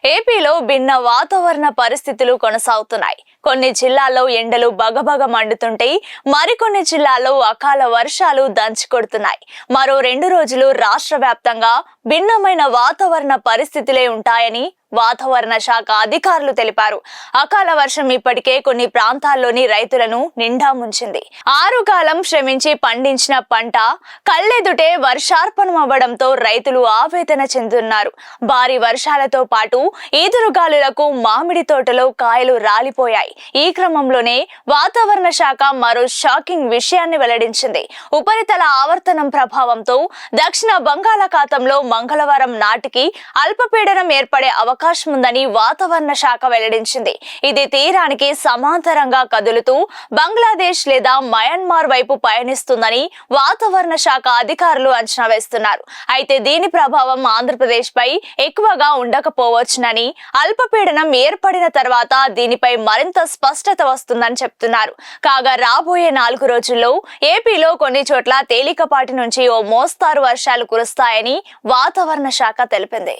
ఏపీలో భిన్న వాతావరణ పరిస్థితులు కొనసాగుతున్నాయి. కొన్ని జిల్లాల్లో ఎండలు బగబగ మండుతుంటే మరికొన్ని జిల్లాల్లో అకాల వర్షాలు దంచుకొడుతున్నాయి. మరో 2 రోజులు రాష్ట్ర వ్యాప్తంగా భిన్నమైన వాతావరణ పరిస్థితులే ఉంటాయని వాతావరణ శాఖ అధికారులు తెలిపారు. అకాల వర్షం ఇప్పటికే కొన్ని ప్రాంతాల్లోని రైతులను నిండా ముంచింది. ఆరుగాలం శ్రమించి పండించిన పంట కళ్ళెదుటే వర్షార్పణమవ్వడంతో రైతులు ఆవేదన చెందుతున్నారు. భారీ వర్షాలతో పాటు ఈదురుగాలులకు మామిడి తోటలో కాయలు రాలిపోయాయి. ఈ క్రమంలోనే వాతావరణ శాఖ మరో షాకింగ్ విషయాన్ని వెల్లడించింది. ఉపరితల ఆవర్తనం ప్రభావంతో దక్షిణ బంగాళాఖాతంలో మంగళవారం నాటికి అల్పపీడనం ఏర్పడే అవకాశం ఉందని వాతావరణ శాఖ వెల్లడించింది. ఇది తీరానికి సమాంతరంగా కదులుతూ బంగ్లాదేశ్ లేదా మయన్మార్ వైపు పయనిస్తుందని వాతావరణ శాఖ అధికారులు అంచనా వేస్తున్నారు. అయితే దీని ప్రభావం ఆంధ్రప్రదేశ్ పై ఎక్కువగా ఉండకపోవచ్చునని, అల్పపీడనం ఏర్పడిన తర్వాత దీనిపై మరింత స్పష్టత వస్తుందని చెప్తున్నారు. కాగా రాబోయే 4 రోజుల్లో ఏపీలో కొన్ని చోట్ల తేలికపాటి నుంచి ఓ మోస్తారు వర్షాలు కురుస్తాయని వాతావరణ శాఖ తెలిపింది.